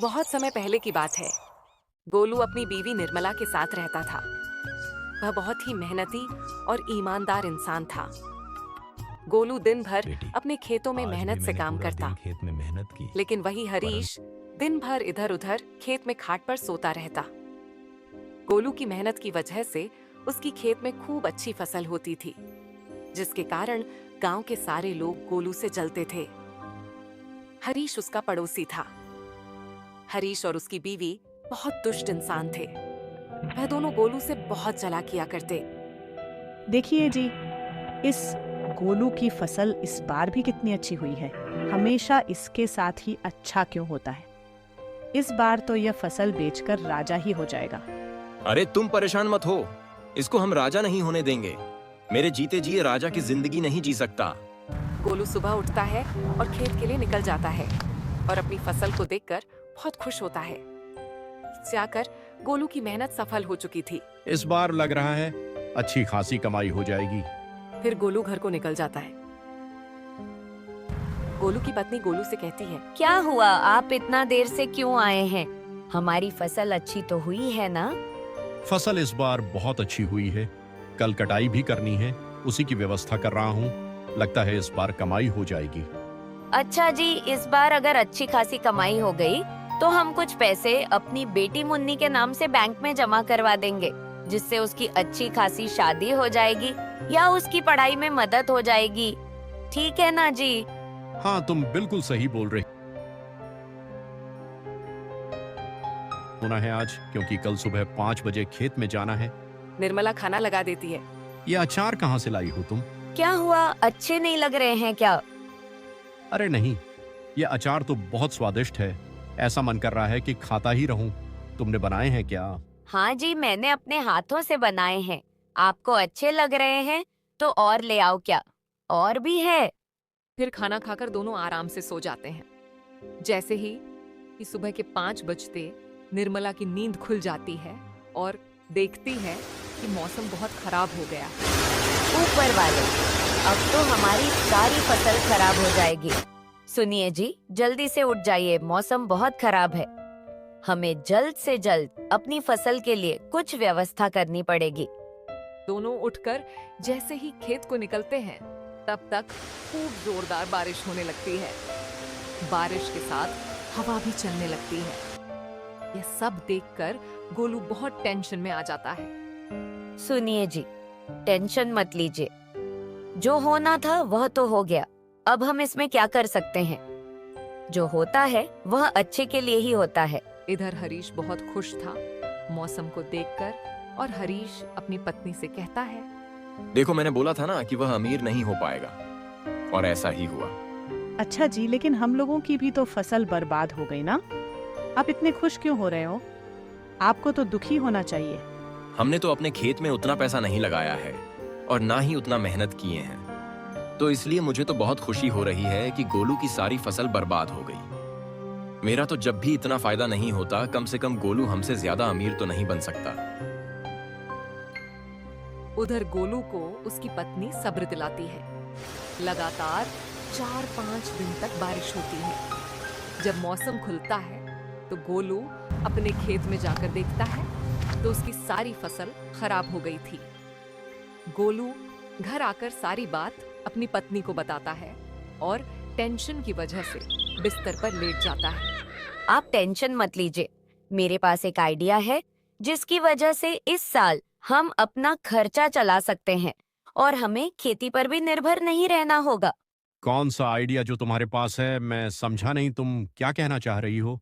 बहुत समय पहले की बात है। गोलू अपनी बीवी निर्मला के साथ रहता था। वह बहुत ही मेहनती और ईमानदार इंसान था। गोलू दिन भर बेटी, अपने खेतों में आज भी मेहनत से मैंने काम पूरा करता, दिन खेत में मेहनत की। लेकिन वही हरीश दिन भर इधर उधर खेत में खाट पर सोता रहता। गोलू की मेहनत की वजह से उसकी खेत में खूब अच्छी फसल होती थी, जिसके कारण गांव के सारे लोग गोलू से जलते थे। हरीश उसका पड़ोसी था। हरीश और उसकी बीवी बहुत दुष्ट इंसान थे। वह दोनों गोलू से बहुत जला किया करते। देखिए जी, इस गोलू की फसल इस बार भी कितनी अच्छी हुई है। हमेशा इसके साथ ही अच्छा क्यों होता है? इस बार तो यह फसल बेचकर राजा ही हो जाएगा। अरे तुम परेशान मत हो, इसको हम राजा नहीं होने देंगे। मेरे जीते जी ये राजा की जिंदगी नहीं जी सकता। गोलू सुबह उठता है और खेत के लिए निकल जाता है और अपनी फसल को देखकर बहुत खुश होता है। जाकर गोलू की मेहनत सफल हो चुकी थी। इस बार लग रहा है अच्छी खासी कमाई हो जाएगी। फिर गोलू घर को निकल जाता है। गोलू की पत्नी गोलू से कहती है, क्या हुआ, आप इतना देर से क्यों आए हैं? हमारी फसल अच्छी तो हुई है ना? फसल इस बार बहुत अच्छी हुई है। कल कटाई भी करनी है, उसी की व्यवस्था कर रहा हूँ। लगता है इस बार कमाई हो जाएगी। अच्छा जी, इस बार अगर अच्छी खासी कमाई हो गई तो हम कुछ पैसे अपनी बेटी मुन्नी के नाम से बैंक में जमा करवा देंगे, जिससे उसकी अच्छी खासी शादी हो जाएगी या उसकी पढ़ाई में मदद हो जाएगी। ठीक है ना जी? हाँ, तुम बिल्कुल सही बोल रही होना है आज, क्योंकि कल सुबह 5 बजे खेत में जाना है। निर्मला खाना लगा देती है। ये अचार कहाँ से लाई हो तुम? क्या हुआ, अच्छे नहीं लग रहे हैं क्या? अरे नहीं, ये अचार तो बहुत स्वादिष्ट है। ऐसा मन कर रहा है कि खाता ही रहूं। तुमने बनाए हैं क्या? हाँ जी, मैंने अपने हाथों से बनाए हैं। आपको अच्छे लग रहे हैं तो और ले आओ क्या? और भी है। फिर खाना खाकर दोनों आराम से सो जाते हैं। जैसे ही कि सुबह के 5 बजते निर्मला की नींद खुल जाती है और देखती है कि मौसम बहुत खराब हो गया। ऊपर वाले, अब तो हमारी सारी फसल खराब हो जाएगी। सुनिए जी, जल्दी से उठ जाइए, मौसम बहुत खराब है। हमें जल्द से जल्द अपनी फसल के लिए कुछ व्यवस्था करनी पड़ेगी। दोनों उठकर जैसे ही खेत को निकलते हैं, तब तक खूब जोरदार बारिश होने लगती है। बारिश के साथ हवा भी चलने लगती है। यह सब देखकर गोलू बहुत टेंशन में आ जाता है। सुनिए जी, टेंशन मत लीजिए। जो होना था वह तो हो गया। अब हम इसमें क्या कर सकते हैं? जो होता है वह अच्छे के लिए ही होता है। इधर हरीश बहुत खुश था मौसम को देखकर, और हरीश अपनी पत्नी से कहता है, देखो, मैंने बोला था ना कि वह अमीर नहीं हो पाएगा, और ऐसा ही हुआ। अच्छा जी, लेकिन हम लोगों की भी तो फसल बर्बाद हो गई ना। आप इतने खुश क्यों हो रहे हो? आपको तो दुखी होना चाहिए। हमने तो अपने खेत में उतना पैसा नहीं लगाया है और ना ही उतना मेहनत किए हैं, तो इसलिए मुझे तो बहुत खुशी हो रही है कि गोलू की सारी फसल बर्बाद हो गई। मेरा तो जब भी इतना फायदा नहीं होता, कम से कम गोलू हमसे ज्यादा अमीर तो नहीं बन सकता। उधर गोलू को उसकी पत्नी सब्र दिलाती है। लगातार 4-5 दिन तक बारिश होती है। जब मौसम खुलता है तो गोलू अपने खेत में जाकर देखता है तो उसकी सारी फसल खराब हो गई थी। गोलू घर आकर सारी बात अपनी पत्नी को बताता है और टेंशन की वजह से बिस्तर पर लेट जाता है। आप टेंशन मत लीजिए, मेरे पास एक आइडिया है जिसकी वजह से इस साल हम अपना खर्चा चला सकते हैं और हमें खेती पर भी निर्भर नहीं रहना होगा। कौन सा आइडिया जो तुम्हारे पास है? मैं समझा नहीं, तुम क्या कहना चाह रही हो?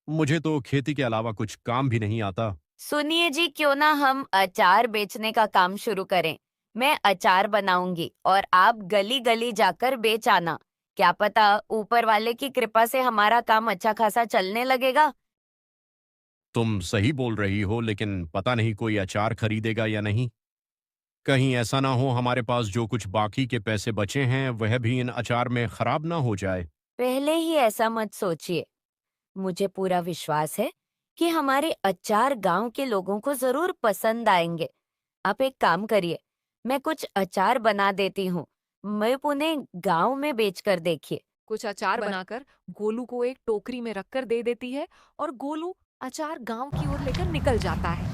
मुझे तो खेती के अलावा कुछ काम भी नहीं आता। सुनिए जी, क्यों ना हम अचार बेचने का काम शुरू करें। मैं अचार बनाऊंगी और आप गली गली जाकर बेच आना। क्या पता ऊपर वाले की कृपा से हमारा काम अच्छा खासा चलने लगेगा। तुम सही बोल रही हो, लेकिन पता नहीं कोई अचार खरीदेगा या नहीं। कहीं ऐसा ना हो हमारे पास जो कुछ बाकी के पैसे बचे हैं वह भी इन अचार में खराब ना हो जाए। पहले ही ऐसा मत सोचिए। मुझे पूरा विश्वास है कि हमारे अचार गांव के लोगों को जरूर पसंद आएंगे। आप एक काम करिए, मैं कुछ अचार बना देती हूँ। मैं उन्हें गांव में बेचकर देखिए, कुछ अचार बनाकर गोलू को एक टोकरी में रखकर दे देती है और गोलू अचार गांव की ओर लेकर निकल जाता है।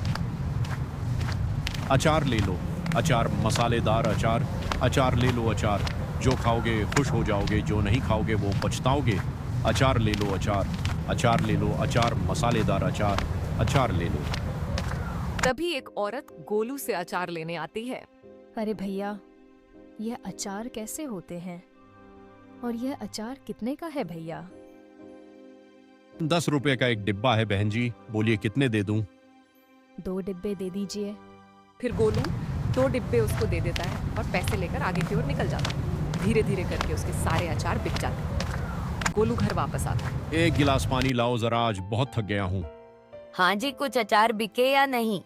अचार ले लो, अचार मसालेदार अचार, अचार ले लो अचार, जो खाओगे खुश हो जाओगे, जो नहीं खाओगे वो पछताओगे। अचार ले लो अचार, अचार ले लो अचार, मसालेदार अचार, अचार ले लो। तभी एक औरत गोलू से अचार लेने आती है। अरे भैया, यह अचार कैसे होते हैं? और यह अचार कितने का है भैया? 10 रुपए का एक डिब्बा है बहन जी, बोलिए कितने दे दूं? 2 डिब्बे दे दीजिए। फिर गोलू 2 डिब्बे उसको दे देता है और पैसे लेकर आगे की ओर निकल जाता है। धीरे धीरे करके उसके सारे अचार बिक जाते हैं। गोलू घर वापस आता है। एक गिलास पानी लाओ जरा, आज बहुत थक गया हूँ। हाँ जी, कुछ अचार बिके या नहीं?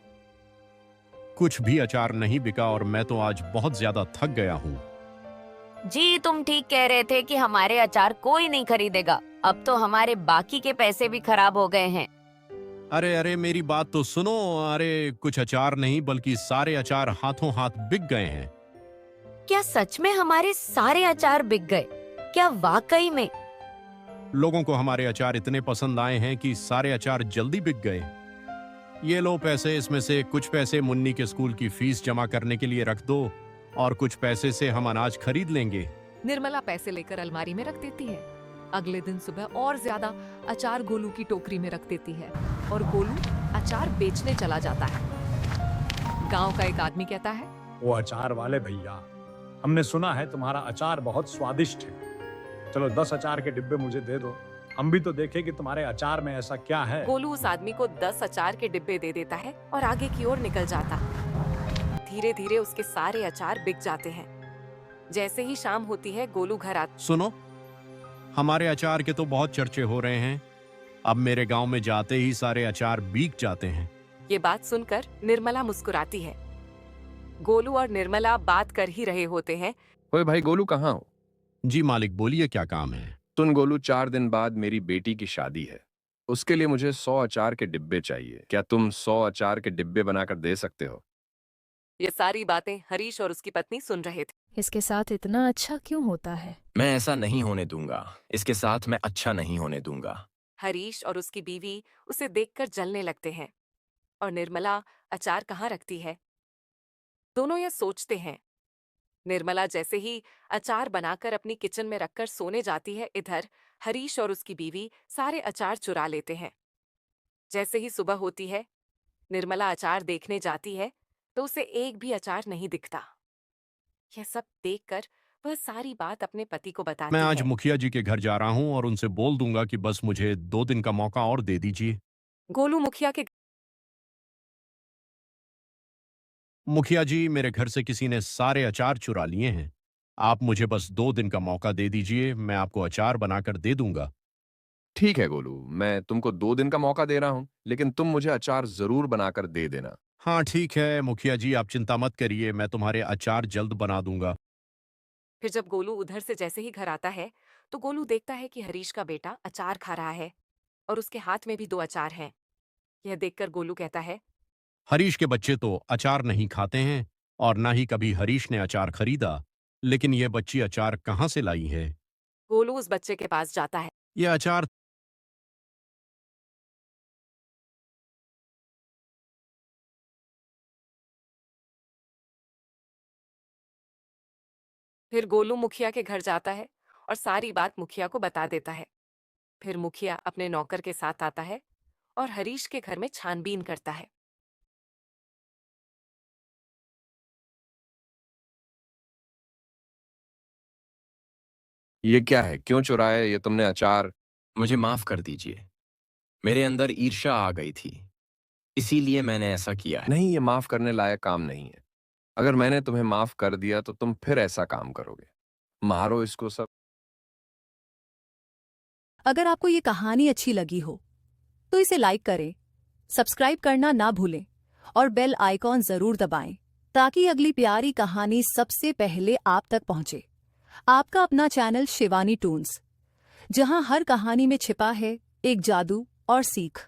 कुछ भी अचार नहीं बिका और मैं तो आज बहुत ज्यादा थक गया हूँ। जी, तुम ठीक कह रहे थे कि हमारे अचार कोई नहीं खरीदेगा। अब तो हमारे बाकी के पैसे भी खराब हो गए हैं। अरे अरे मेरी बात तो सुनो। अरे कुछ अचार नहीं बल्कि सारे अचार हाथों हाथ बिक गए हैं। क्या सच में हमारे सारे अचार बिक गए? क्या वाकई में? लोगों को हमारे अचार इतने पसंद आए हैं कि सारे अचार जल्दी बिक गए। ये लो पैसे, इसमें से कुछ पैसे मुन्नी के स्कूल की फीस जमा करने के लिए रख दो और कुछ पैसे से हम अनाज खरीद लेंगे। निर्मला पैसे लेकर अलमारी में रख देती है। अगले दिन सुबह और ज्यादा अचार गोलू की टोकरी में रख देती है और गोलू अचार बेचने चला जाता है। गांव का एक आदमी कहता है, वो अचार वाले भैया, हमने सुना है तुम्हारा अचार बहुत स्वादिष्ट है। चलो 10 अचार के डिब्बे मुझे दे दो, हम भी तो देखें कि तुम्हारे अचार में ऐसा क्या है। गोलू उस आदमी को 10 अचार के डिब्बे दे देता है और आगे की ओर निकल जाता। धीरे धीरे उसके सारे अचार बिक जाते हैं। जैसे ही शाम होती है, गोलू घर आता। सुनो, हमारे अचार के तो बहुत चर्चे हो रहे हैं। अब मेरे गांव में जाते ही सारे अचार बिक जाते हैं। ये बात सुनकर निर्मला मुस्कुराती है। गोलू और निर्मला बात कर ही रहे होते हैं। ओए भाई गोलू, कहाँ हो? जी मालिक, बोलिए क्या काम है? सुन गोलू, 4 दिन बाद मेरी बेटी की शादी है। उसके लिए मुझे 100 अचार के डिब्बे चाहिए। क्या तुम 100 अचार के डिब्बे बनाकर दे सकते हो? ये सारी बातें हरीश और उसकी पत्नी सुन रहे थे। इसके साथ इतना अच्छा क्यों होता है? मैं ऐसा नहीं होने दूंगा। इसके साथ मैं अच्छा नहीं होने दूंगा। हरीश और उसकी बीवी उसे देखकर जलने लगते हैं। और निर्मला अचार कहाँ रखती है? दोनों ये सोचते हैं। निर्मला जैसे ही अचार बनाकर अपनी किचन में रखकर सोने जाती है, इधर हरीश और उसकी बीवी सारे अचार चुरा लेते हैं। जैसे ही सुबह होती है, निर्मला अचार देखने जाती है तो उसे एक भी अचार नहीं दिखता। यह सब देखकर वह सारी बात अपने पति को बताती मैं है। आज मुखिया जी के घर जा रहा हूं और उनसे बोल दूंगा कि बस मुझे 2 दिन का मौका और दे दीजिए। गोलू मुखिया जी, मेरे घर से किसी ने सारे अचार चुरा लिए हैं। आप मुझे बस 2 दिन का मौका दे दीजिए, मैं आपको अचार बनाकर दे दूंगा। ठीक है गोलू, मैं तुमको 2 दिन का मौका दे रहा हूँ, लेकिन तुम मुझे अचार जरूर बनाकर दे देना। हाँ ठीक है मुखिया जी, आप चिंता मत करिए, मैं तुम्हारे अचार जल्द बना दूंगा। फिर जब गोलू उधर से जैसे ही घर आता है तो गोलू देखता है कि हरीश का बेटा अचार खा रहा है और उसके हाथ में भी 2 अचार हैं। यह देखकर गोलू कहता है, हरीश के बच्चे तो अचार नहीं खाते हैं और ना ही कभी हरीश ने अचार खरीदा, लेकिन यह बच्ची अचार कहाँ से लाई है? गोलू उस बच्चे के पास जाता है। यह अचार फिर गोलू मुखिया के घर जाता है और सारी बात मुखिया को बता देता है। फिर मुखिया अपने नौकर के साथ आता है और हरीश के घर में छानबीन करता है। ये क्या है? क्यों चुराए ये तुमने अचार? मुझे माफ कर दीजिए। मेरे अंदर ईर्ष्या आ गई थी, इसीलिए मैंने ऐसा किया है। नहीं, ये माफ करने लायक काम नहीं है। अगर मैंने तुम्हें माफ कर दिया तो तुम फिर ऐसा काम करोगे। मारो इसको सब। अगर आपको ये कहानी अच्छी लगी हो तो इसे लाइक करें, सब्सक्राइब करना ना भूलें और बेल आइकॉन जरूर दबाएं ताकि अगली प्यारी कहानी सबसे पहले आप तक पहुंचे। आपका अपना चैनल शिवानी टून्स, जहां हर कहानी में छिपा है एक जादू और सीख।